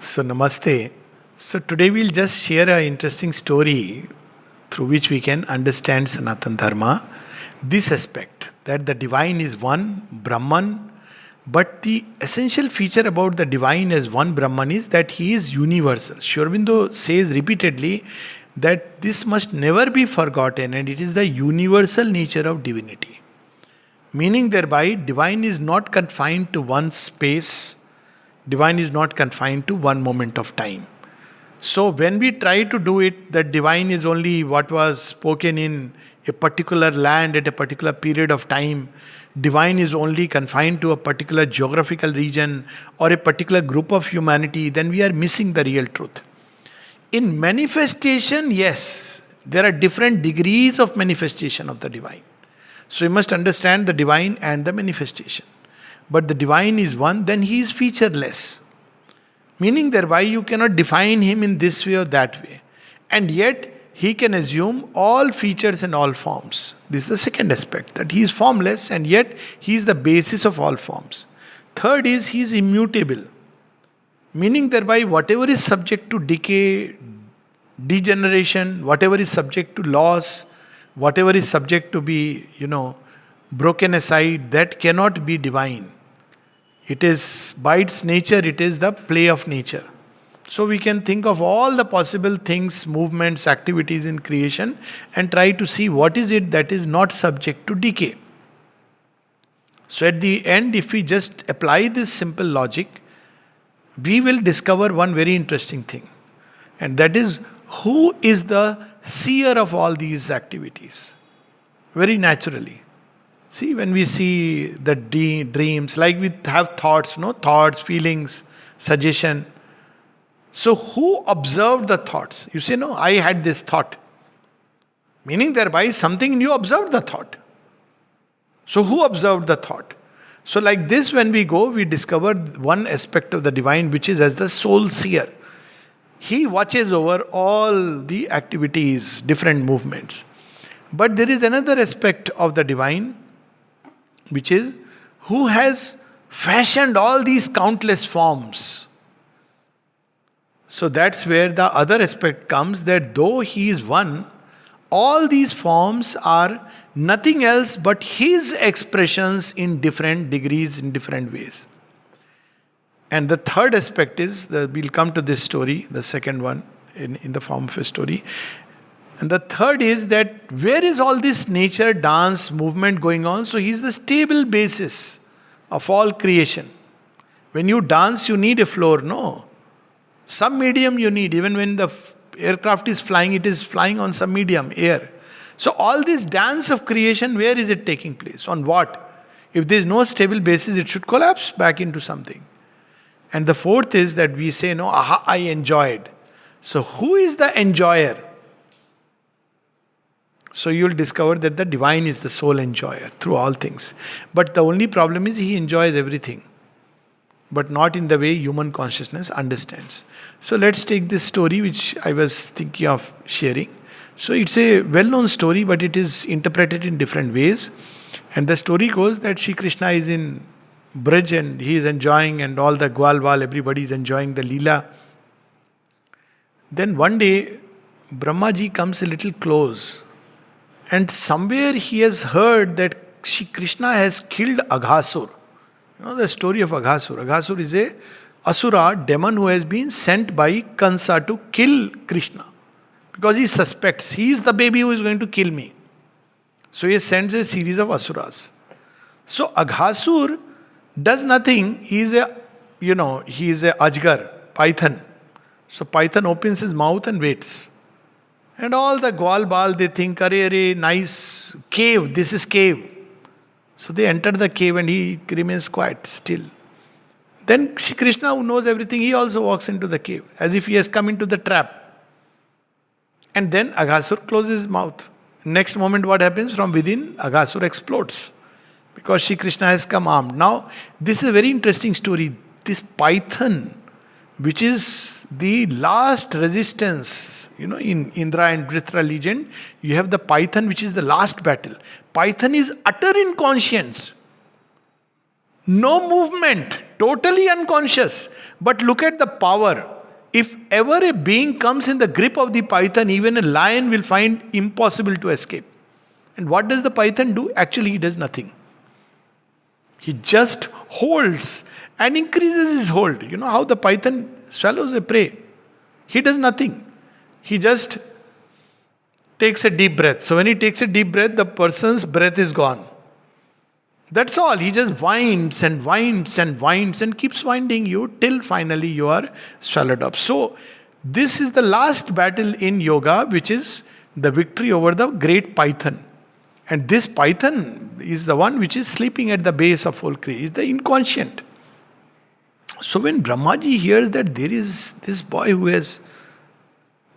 So, namaste. So, today we'll just share an interesting story through which we can understand Sanatan Dharma. This aspect that the divine is one, Brahman, but the essential feature about the divine as one Brahman is that he is universal. Sri Aurobindo says repeatedly that this must never be forgotten, and it is the universal nature of divinity. Meaning, thereby, divine is not confined to one space, divine is not confined to one moment of time. So, when we try to do it, that divine is only what was spoken in a particular land at a particular period of time, divine is only confined to a particular geographical region or a particular group of humanity, then we are missing the real truth. In manifestation, yes, there are different degrees of manifestation of the divine. So, you must understand the divine and the manifestation. But the divine is one, then he is featureless. Meaning thereby you cannot define him in this way or that way. And yet he can assume all features and all forms. This is the second aspect, that he is formless and yet he is the basis of all forms. Third is he is immutable. Meaning thereby whatever is subject to decay, degeneration, whatever is subject to loss, whatever is subject to be, broken aside, that cannot be divine. It is, by its nature, it is the play of nature. So we can think of all the possible things, movements, activities in creation and try to see what is it that is not subject to decay. So at the end, if we just apply this simple logic, we will discover one very interesting thing. And that is, who is the seer of all these activities? Very naturally. See, when we see the dreams, like we have thoughts, thoughts, feelings, suggestion. So who observed the thoughts? You say, no, I had this thought. Meaning thereby something in you observed the thought. So who observed the thought? So like this, when we go, we discover one aspect of the divine, which is as the soul seer. He watches over all the activities, different movements. But there is another aspect of the divine, which is who has fashioned all these countless forms. So that's where the other aspect comes, that though he is one, all these forms are nothing else but his expressions in different degrees, in different ways. And the third aspect is, we'll come to this story, the second one, in the form of a story. And the third is that where is all this nature, dance, movement going on? So he is the stable basis of all creation. When you dance, you need a floor, no? Some medium you need. Even when the aircraft is flying, it is flying on some medium, air. So all this dance of creation, where is it taking place? On what? If there is no stable basis, it should collapse back into something. And the fourth is that we say, no, aha, I enjoyed. So who is the enjoyer? So you will discover that the divine is the sole enjoyer through all things. But the only problem is he enjoys everything, but not in the way human consciousness understands. So let's take this story which I was thinking of sharing. So it's a well-known story, but it is interpreted in different ways. And the story goes that Shri Krishna is in Braj and he is enjoying, and all the Gwalwal, everybody is enjoying the Leela. Then one day, Brahmaji comes a little close. And somewhere he has heard that Shri Krishna has killed Aghasur. You know the story of Aghasur. Aghasur is a Asura, demon who has been sent by Kansa to kill Krishna. Because he suspects, he is the baby who is going to kill me. So he sends a series of Asuras. So Aghasur does nothing. He is a Ajgar, python. So python opens his mouth and waits. And all the Gwalbal, they think, arey, nice cave, this is cave. So they enter the cave and he remains quiet, still. Then Shri Krishna, who knows everything, he also walks into the cave, as if he has come into the trap. And then Aghasur closes his mouth. Next moment what happens? From within, Aghasur explodes. Because Shri Krishna has come armed. Now, this is a very interesting story. This python, which is the last resistance, in Indra and Vritra legend, you have the python, which is the last battle. Python is utter inconscience. No movement, totally unconscious. But look at the power. If ever a being comes in the grip of the python, even a lion will find impossible to escape. And what does the python do? Actually, he does nothing. He just holds and increases his hold. You know how the python swallows a prey? He does nothing. He just takes a deep breath. So when he takes a deep breath, the person's breath is gone. That's all. He just winds and winds and winds and keeps winding you till finally you are swallowed up. So this is the last battle in yoga, which is the victory over the great python. And this python is the one which is sleeping at the base of all creation. It's the inconscient. So when Brahmaji hears that there is this boy who has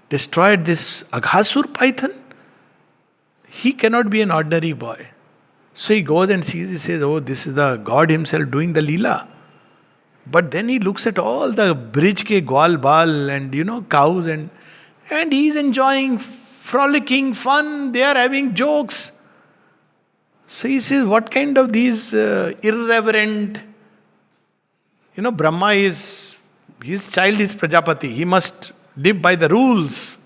destroyed this Aghasur python, he cannot be an ordinary boy. So he goes and sees, he says, oh, this is the God himself doing the Leela. But then he looks at all the bridge ke gwal bal and cows and he's enjoying frolicking fun, they are having jokes. So he says, what kind of these irreverent, Brahma is, his child is Prajapati. He must live by the rules.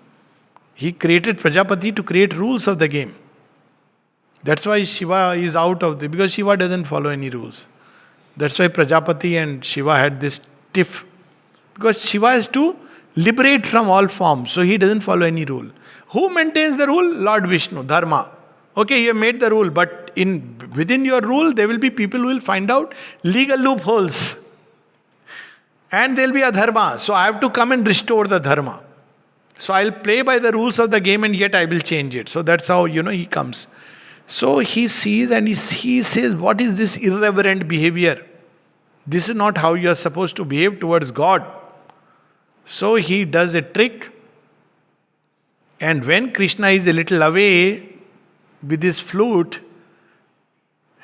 He created Prajapati to create rules of the game. That's why Shiva is out of the, because Shiva doesn't follow any rules. That's why Prajapati and Shiva had this tiff. Because Shiva has to liberate from all forms. So he doesn't follow any rule. Who maintains the rule? Lord Vishnu, Dharma. Okay, you have made the rule, but within your rule, there will be people who will find out legal loopholes. And there will be a dharma. So I have to come and restore the dharma. So I'll play by the rules of the game and yet I will change it. So that's how, he comes. So he sees and he says, what is this irreverent behavior? This is not how you are supposed to behave towards God. So he does a trick. And when Krishna is a little away with his flute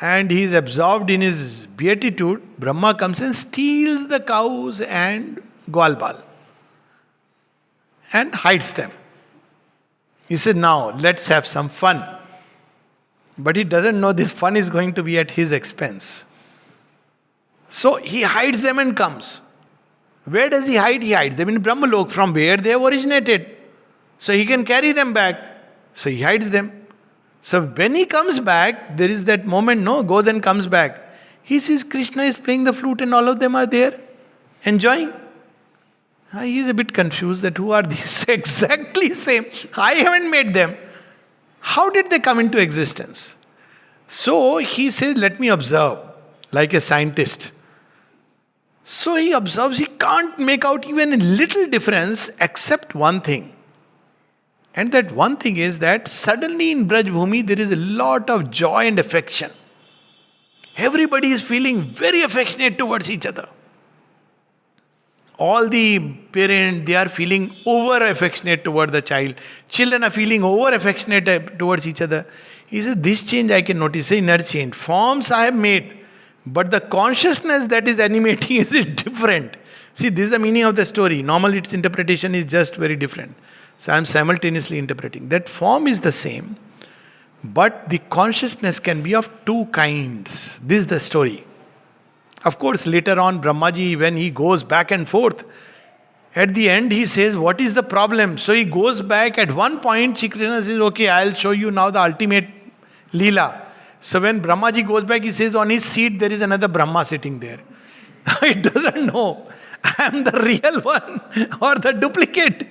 and he is absorbed in his beatitude, Brahma comes and steals the cows and Gwalbal and hides them. He said, now let's have some fun. But he doesn't know this fun is going to be at his expense. So he hides them and comes. Where does he hide? He hides them in Brahmalok, from where they have originated. So he can carry them back. So he hides them. So when he comes back, there is that moment, goes and comes back. He sees Krishna is playing the flute and all of them are there, enjoying. He is a bit confused that who are these? Exactly same. I haven't made them. How did they come into existence? So he says, let me observe, like a scientist. So he observes, he can't make out even a little difference except one thing. And that one thing is that suddenly in Braj Bhumi there is a lot of joy and affection. Everybody is feeling very affectionate towards each other. All the parents, they are feeling over affectionate toward the child. Children are feeling over affectionate towards each other. He says, this change I can notice, inner change. Forms I have made, but the consciousness that is animating is different. See, this is the meaning of the story. Normally its interpretation is just very different. So I am simultaneously interpreting. That form is the same, but the consciousness can be of two kinds. This is the story. Of course, later on, Brahmaji, when he goes back and forth, at the end he says, what is the problem? So he goes back. At one point, Shri Krishna says, okay, I'll show you now the ultimate Leela. So when Brahmaji goes back, he says, on his seat there is another Brahma sitting there. He doesn't know, I am the real one or the duplicate.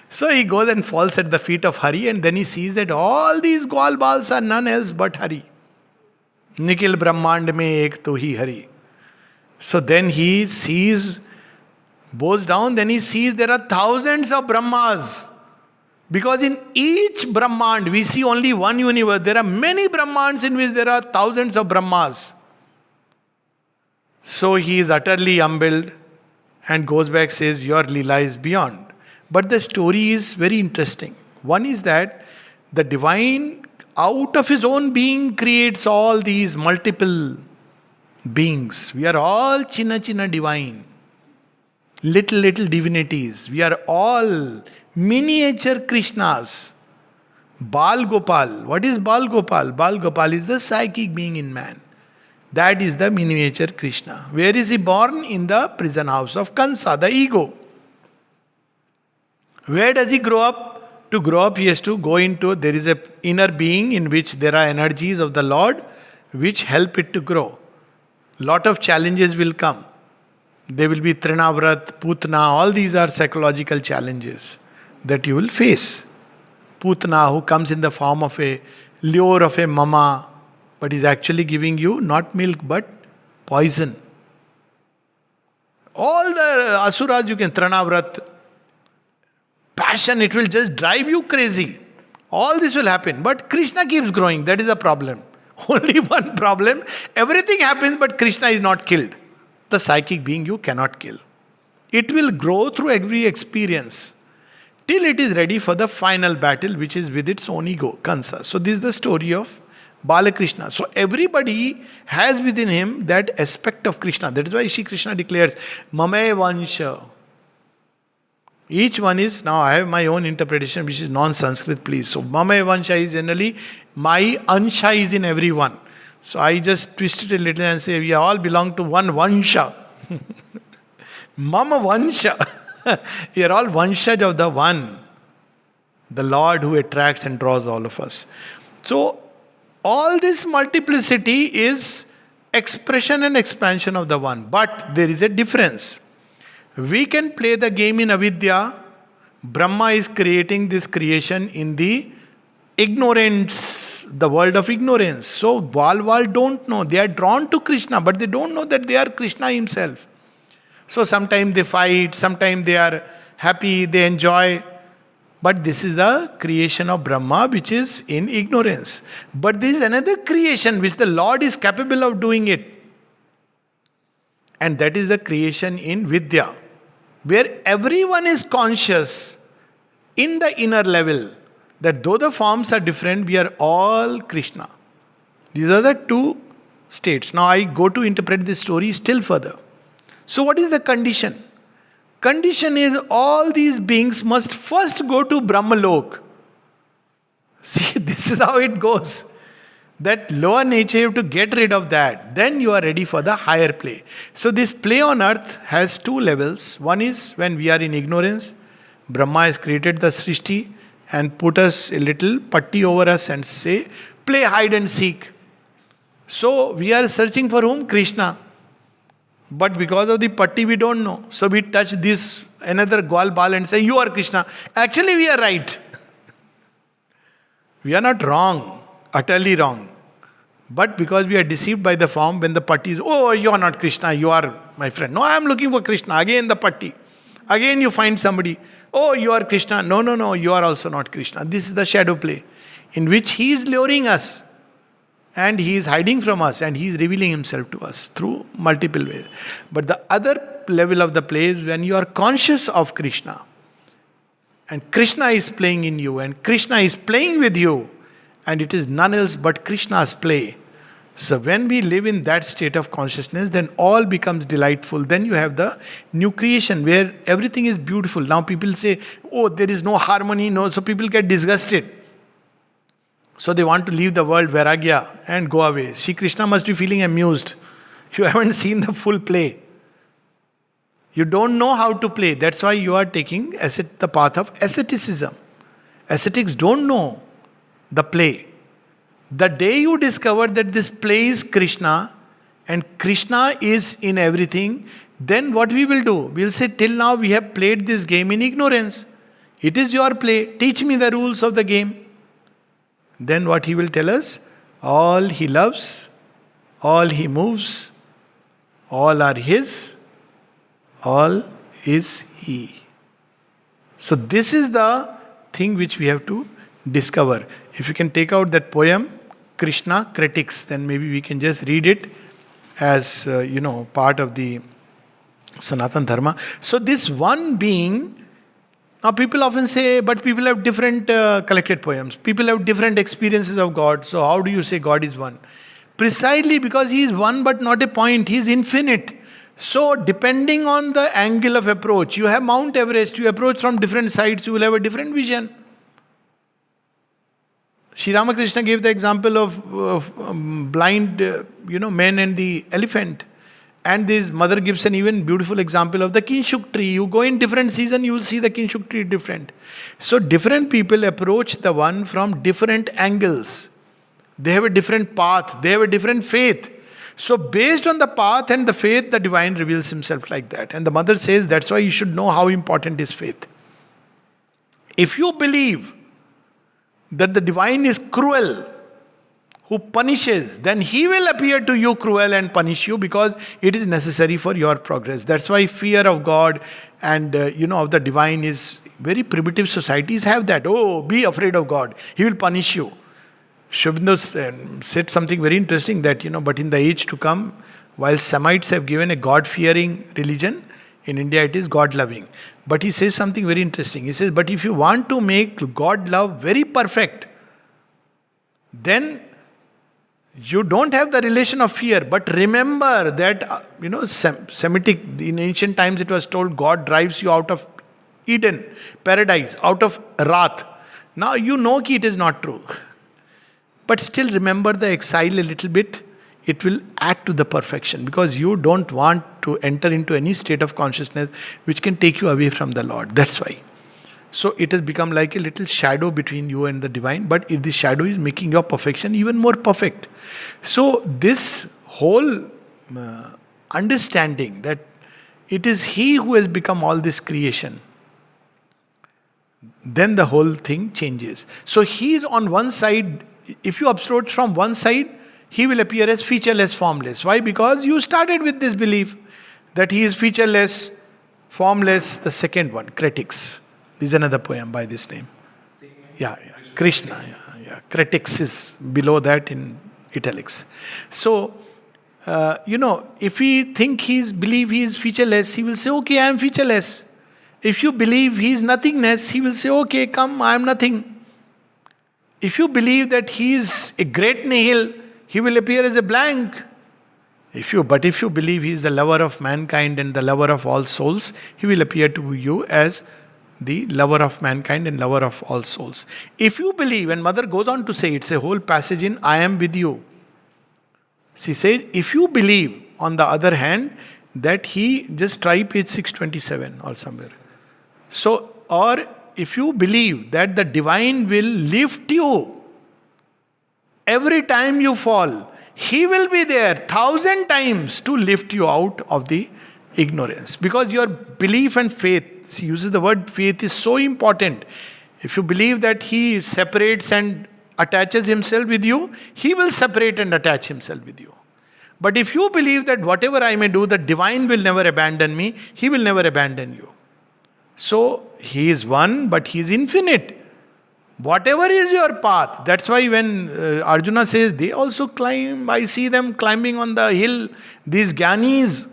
So he goes and falls at the feet of Hari, and then he sees that all these Gwalbals are none else but Hari. Nikhil Brahmand mein ek to hi Hari. So then he sees, bows down, then he sees there are thousands of Brahmas. Because in each Brahmand, we see only one universe. There are many Brahmands in which there are thousands of Brahmas. So he is utterly humbled and goes back, says, your Leela is beyond. But the story is very interesting. One is that the divine, out of his own being, creates all these multiple beings. We are all Chinna divine. Little divinities. We are all miniature Krishnas. Bal Gopal. What is Bal Gopal? Bal Gopal is the psychic being in man. That is the miniature Krishna. Where is he born? In the prison house of Kansa, the ego. Where does he grow up? To grow up, he has to go into, there is a inner being in which there are energies of the Lord which help it to grow. Lot of challenges will come. There will be Trinavrat, Putna, all these are psychological challenges that you will face. Putna, who comes in the form of a lure of a mama, but is actually giving you not milk but poison. All the asuras you can, Trinavrat, passion, it will just drive you crazy. All this will happen, but Krishna keeps growing. That is a problem. Only one problem. Everything happens, but Krishna is not killed. The psychic being you cannot kill. It will grow through every experience till it is ready for the final battle, which is with its own ego, Kansa. So this is the story of Balakrishna. So everybody has within him that aspect of Krishna. That is why Shri Krishna declares, Mame Vansha. Each one is, now I have my own interpretation which is non-Sanskrit, please. So Mame Vansha is generally, my Ansha is in everyone. So I just twist it a little and say, we all belong to one Vansha. Mama Vansha. We are all Vanshaj of the one. The Lord who attracts and draws all of us. So all this multiplicity is expression and expansion of the one. But there is a difference. We can play the game in avidya. Brahma is creating this creation in the ignorance, the world of ignorance. So Wal don't know. They are drawn to Krishna, but they don't know that they are Krishna himself. So sometimes they fight, sometimes they are happy, they enjoy. But this is the creation of Brahma which is in ignorance. But there is another creation which the Lord is capable of doing it. And that is the creation in Vidya, where everyone is conscious in the inner level that though the forms are different, we are all Krishna. These are the two states. Now I go to interpret this story still further. So what is the condition? Condition is all these beings must first go to Brahmalok. See, this is how it goes. That lower nature, you have to get rid of that. Then you are ready for the higher play. So this play on earth has two levels. One is when we are in ignorance. Brahma has created the Srishti and put us a little patti over us and say, play hide and seek. So we are searching for whom? Krishna. But because of the patti we don't know. So we touch this another Gwal Bal and say, you are Krishna. Actually we are right. We are not wrong, utterly wrong. But because we are deceived by the form, when the patti is, oh, you are not Krishna, you are my friend. No, I am looking for Krishna. Again the patti. Again you find somebody. Oh, you are Krishna. No, you are also not Krishna. This is the shadow play in which he is luring us. And he is hiding from us and he is revealing himself to us through multiple ways. But the other level of the play is when you are conscious of Krishna. And Krishna is playing in you and Krishna is playing with you. And it is none else but Krishna's play. So when we live in that state of consciousness, then all becomes delightful. Then you have the new creation where everything is beautiful. Now people say, oh, there is no harmony. No, so people get disgusted. So they want to leave the world, Vairagya, and go away. Shri Krishna must be feeling amused. You haven't seen the full play. You don't know how to play. That's why you are taking the path of asceticism. Ascetics don't know the play. The day you discover that this play is Krishna, and Krishna is in everything, then what we will do? We'll say, till now we have played this game in ignorance. It is your play. Teach me the rules of the game. Then what he will tell us? All he loves, all he moves, all are his, all is he. So this is the thing which we have to discover. If you can take out that poem, Krishna Critics, then maybe we can just read it as, part of the Sanatana Dharma. So this one being, now people often say, but people have different collected poems. People have different experiences of God. So how do you say God is one? Precisely because he is one but not a point. He is infinite. So depending on the angle of approach, you have Mount Everest, you approach from different sides, you will have a different vision. Sri Ramakrishna gave the example of blind men and the elephant. And this mother gives an even beautiful example of the kinshuk tree. You go in different season, you will see the kinshuk tree different. So different people approach the one from different angles. They have a different path, they have a different faith. So based on the path and the faith, the divine reveals himself like that. And the mother says that's why you should know how important is faith. If you believe that the divine is cruel, who punishes, then he will appear to you cruel and punish you because it is necessary for your progress. That's why fear of God and of the divine is very primitive societies have that. Oh, be afraid of God. He will punish you. Sri Aurobindo said something very interesting that, but in the age to come, while Semites have given a God-fearing religion, in India it is God-loving. But he says something very interesting. He says, but if you want to make God love very perfect, then you don't have the relation of fear, but remember that, Semitic, in ancient times it was told God drives you out of Eden, paradise, out of wrath. Now you know it is not true. But still remember the exile a little bit, it will add to the perfection because you don't want to enter into any state of consciousness which can take you away from the Lord. That's why. So it has become like a little shadow between you and the divine, but if the shadow is making your perfection even more perfect. So this whole understanding that it is he who has become all this creation, then the whole thing changes. So he is on one side. If you approach from one side, he will appear as featureless, formless. Why? Because you started with this belief that he is featureless, formless. The second one, Critics. This is another poem by this name. Yeah. Krishna. Yeah. Critics is below that in italics. So, if we think believe he is featureless, he will say, okay, I am featureless. If you believe he is nothingness, he will say, okay, come, I am nothing. If you believe that he is a great nihil, he will appear as a blank. If you believe he is the lover of mankind and the lover of all souls, he will appear to you as the lover of mankind and lover of all souls. If you believe, and Mother goes on to say, it's a whole passage in I am with you. She said, if you believe, on the other hand, that he, just try page 627 or somewhere. So, or if you believe that the divine will lift you every time you fall, he will be there 1,000 times to lift you out of the ignorance. Because your belief and faith, she uses the word faith, is so important. If you believe that he separates and attaches himself with you, he will separate and attach himself with you. But if you believe that whatever I may do, the divine will never abandon me, he will never abandon you. So, he is one, but he is infinite. Whatever is your path, that's why when Arjuna says, they also climb, I see them climbing on the hill, these Gyanis,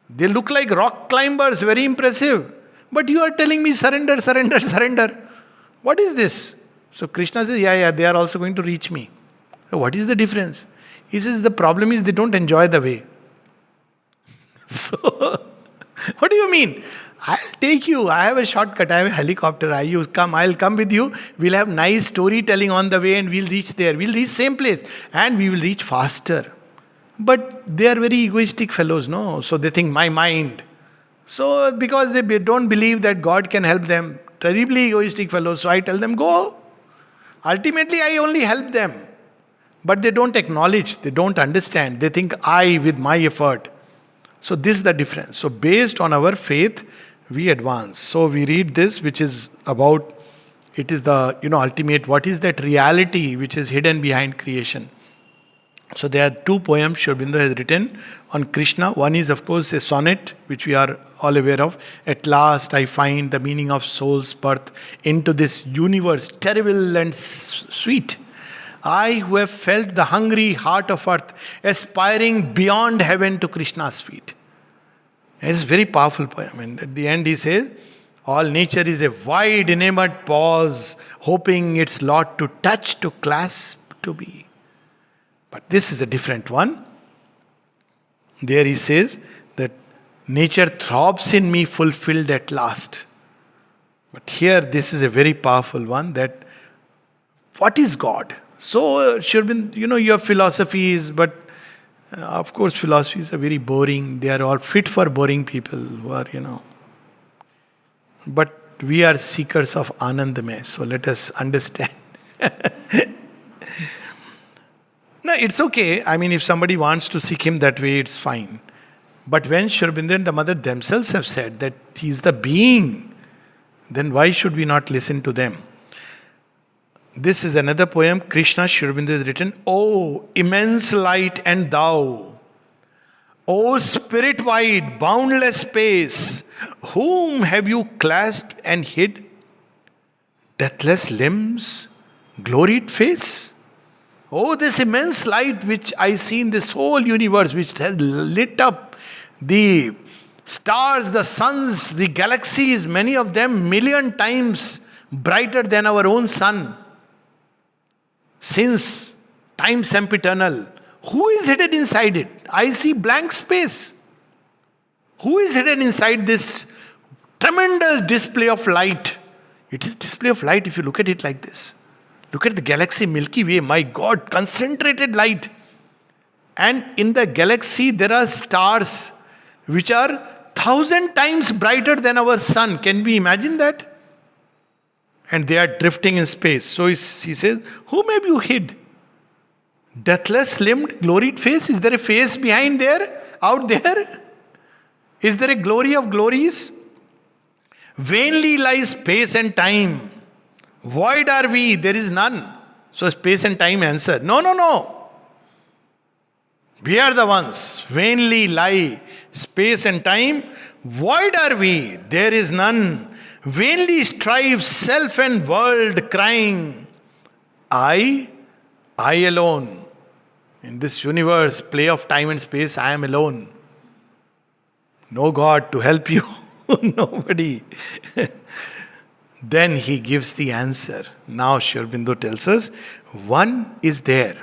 they look like rock climbers, very impressive. But you are telling me surrender, surrender, surrender. What is this? So Krishna says, yeah, they are also going to reach me. So what is the difference? He says, the problem is they don't enjoy the way. So, what do you mean? I'll take you. I have a shortcut. I have a helicopter. I'll come with you. We'll have nice storytelling on the way and we'll reach there. We'll reach same place and we will reach faster. But they are very egoistic fellows, no? So they think, my mind. So because they don't believe that God can help them, terribly egoistic fellows, so I tell them, go. Ultimately, I only help them. But they don't acknowledge, they don't understand. They think, I with my effort. So this is the difference. So based on our faith, we advance. So we read this, which is about, it is the, ultimate, what is that reality which is hidden behind creation. So there are two poems Sri Aurobindo has written on Krishna. One is, of course, a sonnet, which we are all aware of. At last I find the meaning of soul's birth into this universe, terrible and sweet. I who have felt the hungry heart of earth, aspiring beyond heaven to Krishna's feet. It's a very powerful poem. And at the end he says, all nature is a wide enamored pause, hoping its lot to touch, to clasp, to be. But this is a different one. There he says that nature throbs in me fulfilled at last. But here this is a very powerful one, that what is God? So, Sri Aurobindo, your philosophies, but Of course, philosophies are very boring. They are all fit for boring people who are. But we are seekers of Anandamay, so let us understand. No, it's okay. I mean, if somebody wants to seek him that way, it's fine. But when Sri Aurobindo and the mother themselves have said that he is the being, then why should we not listen to them? This is another poem Krishna Sri Aurobindo has written. Oh, immense light and thou, O spirit wide, boundless space, whom have you clasped and hid? Deathless limbs, gloried face. Oh, this immense light which I see in this whole universe, which has lit up the stars, the suns, the galaxies, many of them million times brighter than our own sun. Since time sempiternal, who is hidden inside it? I see blank space. Who is hidden inside this tremendous display of light? It is display of light if you look at it like this. Look at the galaxy Milky Way. My God, concentrated light. And in the galaxy there are stars which are 1,000 times brighter than our sun. Can we imagine that? And they are drifting in space. So he says, whom have you hid? Deathless limbed, gloried face. Is there a face behind there? Out there? Is there a glory of glories? Vainly lies space and time. Void are we, there is none. So space and time answer, no. We are the ones. Vainly lie space and time. Void are we, there is none. Vainly strive self and world, crying, I alone. In this universe, play of time and space, I am alone. No God to help you. Nobody. Then he gives the answer. Now Sri Aurobindo tells us, one is there.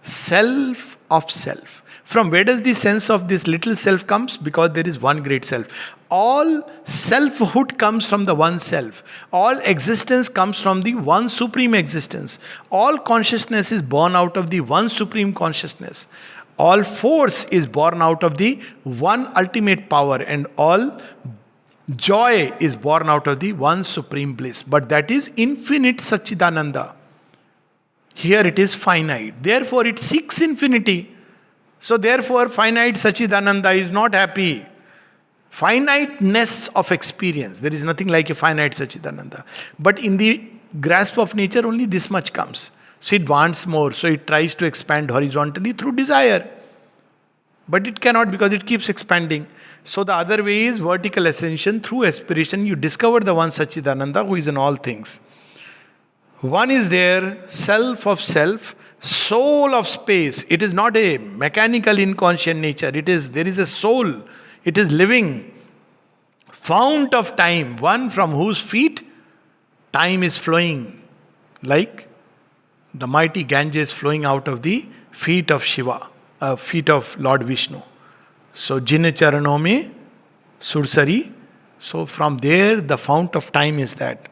Self of self. From where does the sense of this little self comes? Because there is one great self. All selfhood comes from the one self. All existence comes from the one supreme existence. All consciousness is born out of the one supreme consciousness. All force is born out of the one ultimate power, and all joy is born out of the one supreme bliss. But that is infinite Satchidananda. Here it is finite. Therefore it seeks infinity. So therefore finite Satchidananda is not happy. Finiteness of experience. There is nothing like a finite Satchidananda. But in the grasp of nature only this much comes. So it wants more. So it tries to expand horizontally through desire. But it cannot, because it keeps expanding. So the other way is vertical ascension. Through aspiration you discover the one Satchidananda who is in all things. One is there, self of self, soul of space. It is not a mechanical inconscient nature. There is a soul. It is living. Fount of time, one from whose feet time is flowing. Like the mighty Ganges flowing out of the feet of Shiva, feet of Lord Vishnu. So Jin Charano mein Sursari. So from there the fount of time is that.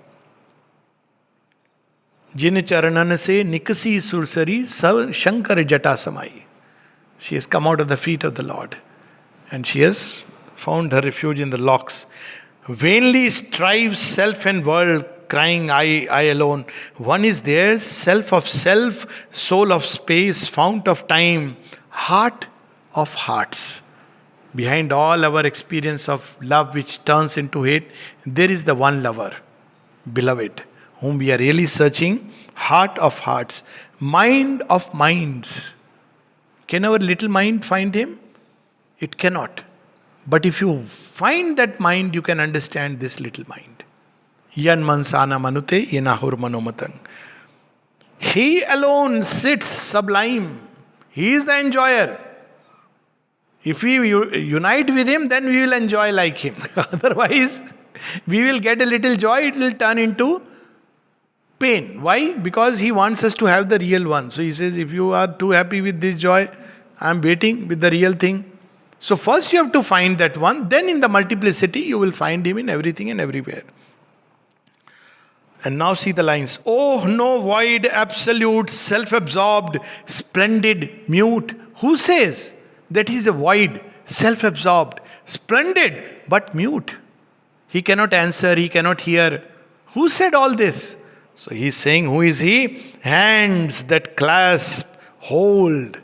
Jin Charanan se Nikasi Sursari Shankar Jata Samai. She has come out of the feet of the Lord. And she has found her refuge in the locks. Vainly strives self and world, crying, I alone. One is there, self of self, soul of space, fount of time, heart of hearts. Behind all our experience of love which turns into hate, there is the one lover, beloved, whom we are really searching, heart of hearts, mind of minds. Can our little mind find him? It cannot. But if you find that mind, you can understand this little mind. Yan mansana manute yenahur manomatang. He alone sits sublime. He is the enjoyer. If we unite with him, then we will enjoy like him. Otherwise, we will get a little joy, it will turn into pain. Why? Because he wants us to have the real one. So he says, if you are too happy with this joy, I am waiting with the real thing. So first you have to find that one, then in the multiplicity you will find him in everything and everywhere. And now see the lines. Oh, no void, absolute, self-absorbed, splendid, mute, Who says that he is a void, self absorbed, splendid, but mute? He cannot answer, he cannot hear. Who said all this? So he is saying, who is he? Hands that clasp, hold,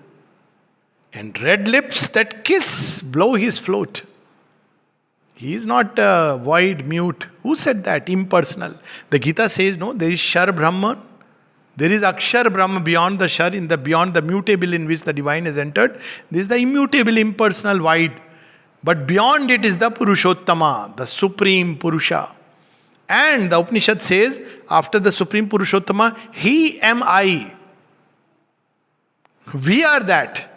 and red lips that kiss, blow his flute. He is not void, mute. Who said that? Impersonal. The Gita says, no, there is Shar Brahman. There is Akshar Brahma beyond the Shar, beyond the mutable in which the divine has entered. This is the immutable, impersonal, void. But beyond it is the Purushottama, the Supreme Purusha. And the Upanishad says, after the Supreme Purushottama, He am I. We are that.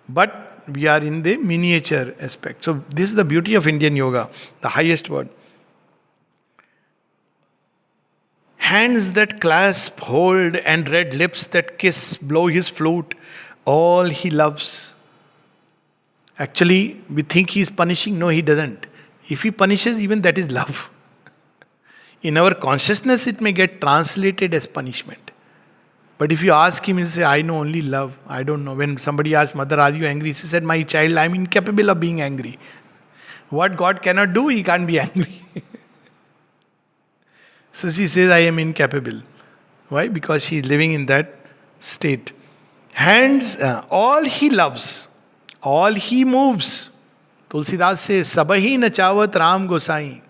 But we are in the miniature aspect. So this is the beauty of Indian yoga, the highest word. Hands that clasp, hold, and red lips that kiss, blow his flute, all he loves. Actually, we think he is punishing. No, he doesn't. If he punishes, even that is love. In our consciousness, it may get translated as punishment. But if you ask him, he will say, I know only love. I don't know. When somebody asked, Mother, are you angry? She said, my child, I am incapable of being angry. What God cannot do, he can't be angry. So she says, I am incapable. Why? Because she is living in that state. Hands, all he loves, all he moves. Tulsidas says, Sabahi nachawat Ram Gosai.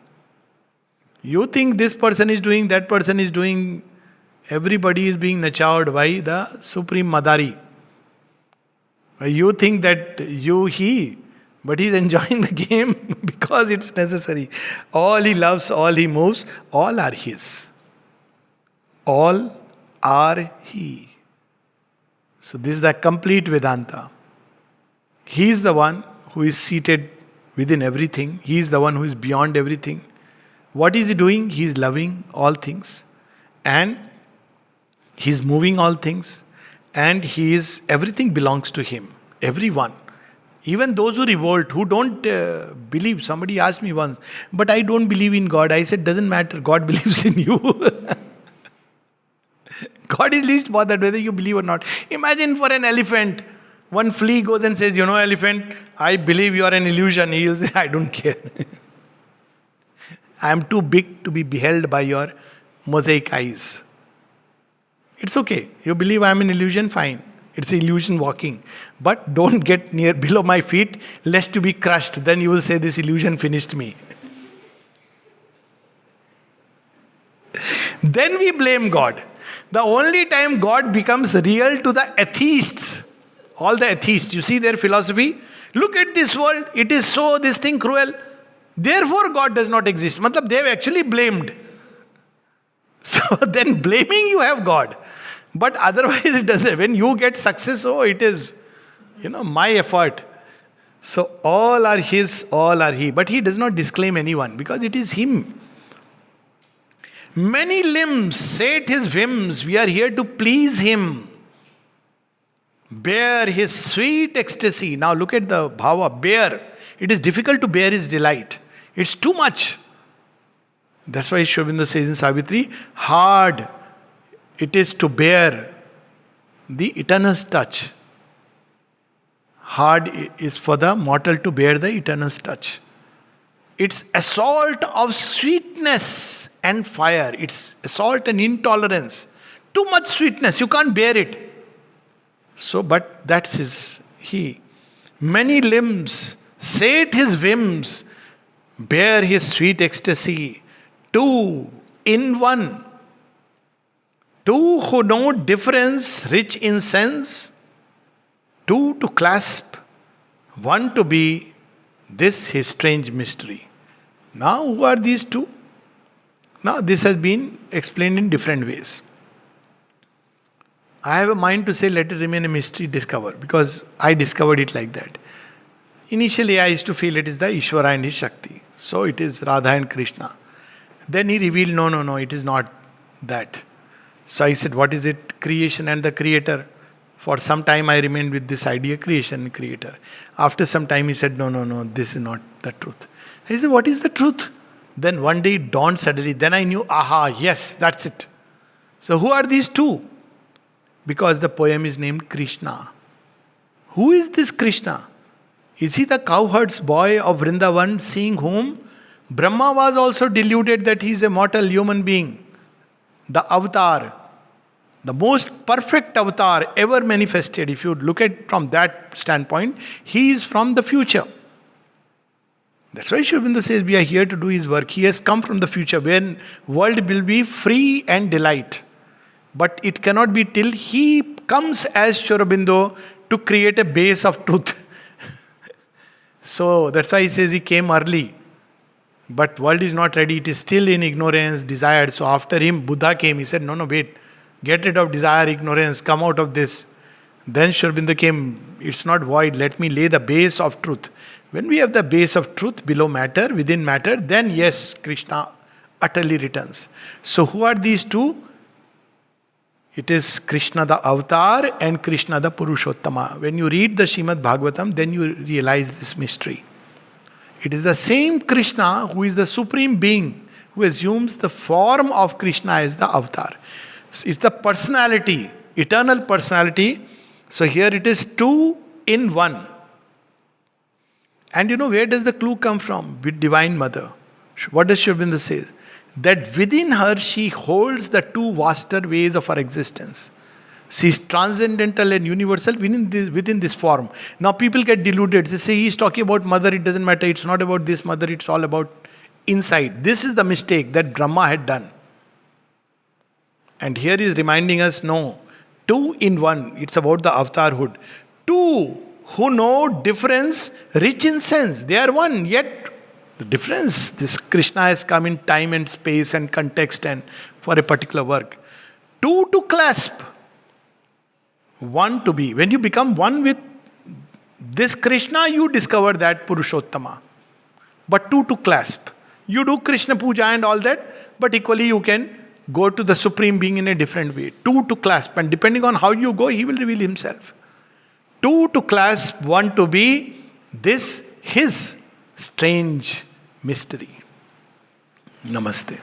You think this person is doing, that person is doing. Everybody is being nachawed by the Supreme Madari. You think that he, but he's enjoying the game because it's necessary. All he loves, all he moves, all are his. All are he. So this is the complete Vedanta. He is the one who is seated within everything. He is the one who is beyond everything. What is he doing? He is loving all things. And he is moving all things. And everything belongs to him. Everyone. Even those who revolt, who don't believe. Somebody asked me once, but I don't believe in God. I said, doesn't matter. God believes in you. God is least bothered whether you believe or not. Imagine for an elephant, one flea goes and says, elephant, I believe you are an illusion. He will say, I don't care. I am too big to be beheld by your mosaic eyes. It's okay. You believe I am an illusion, fine. It's illusion walking. But don't get near below my feet lest you be crushed. Then you will say this illusion finished me. Then we blame God. The only time God becomes real to the atheists, all the atheists, you see their philosophy? Look at this world. It is so, this thing cruel. Therefore God does not exist. Matlab, they have actually blamed. So then blaming you have God. But otherwise it doesn't. When you get success, it is, my effort. So all are his, all are he. But he does not disclaim anyone because it is him. Many limbs sate his whims. We are here to please him. Bear his sweet ecstasy. Now look at the bhava. Bear. It is difficult to bear his delight. It's too much. That's why Sri Aurobindo says in Savitri, hard it is to bear the Eterno's touch. Hard is for the mortal to bear the Eterno's touch. It's assault of sweetness and fire. It's assault and intolerance. Too much sweetness, you can't bear it. So, but that's he. Many limbs sate his whims, bear his sweet ecstasy. Two in one. Two who know difference, rich in sense. Two to clasp. One to be this his strange mystery. Now, who are these two? Now, this has been explained in different ways. I have a mind to say, let it remain a mystery, discover, because I discovered it like that. Initially, I used to feel it is the Ishvara and his Shakti. So, it is Radha and Krishna. Then he revealed, no, it is not that. So, I said, what is it? Creation and the creator. For some time, I remained with this idea, creation and creator. After some time, he said, no, this is not the truth. I said, what is the truth? Then one day it dawned suddenly. Then I knew, yes, that's it. So, who are these two? Because the poem is named Krishna. Who is this Krishna? Is he the cowherd's boy of Vrindavan, seeing whom Brahma was also deluded that he is a mortal human being? The avatar, the most perfect avatar ever manifested, if you look at from that standpoint, he is from the future. That's why Sri Aurobindo says we are here to do his work. He has come from the future when world will be free and delight. But it cannot be till he comes as Sri Aurobindo to create a base of truth. So that's why he says he came early. But world is not ready. It is still in ignorance, desired. So after him, Buddha came. He said, no, wait. Get rid of desire, ignorance. Come out of this. Then Sri Aurobindo came. It's not void. Let me lay the base of truth. When we have the base of truth below matter, within matter, then yes, Krishna utterly returns. So who are these two? It is Krishna the Avatar and Krishna the Purushottama. When you read the Srimad Bhagavatam, then you realize this mystery. It is the same Krishna who is the Supreme Being, who assumes the form of Krishna as the Avatar. It's the personality, eternal personality. So here it is two in one. And where does the clue come from? With Divine Mother. What does Sri Aurobindo say? That within her she holds the two vaster ways of her existence. She is transcendental and universal within this form. Now people get deluded. They say he is talking about mother, it doesn't matter, it's not about this mother, it's all about inside. This is the mistake that Brahma had done. And here he is reminding us, no, two in one. It's about the avatarhood. Two who know difference, rich in sense. They are one, yet the difference, this Krishna has come in time and space and context and for a particular work. Two to clasp, one to be. When you become one with this Krishna, you discover that Purushottama. But two to clasp. You do Krishna puja and all that, but equally you can go to the Supreme Being in a different way. Two to clasp, and depending on how you go, he will reveal himself. Two to clasp, one to be, this his strange mystery. Namaste.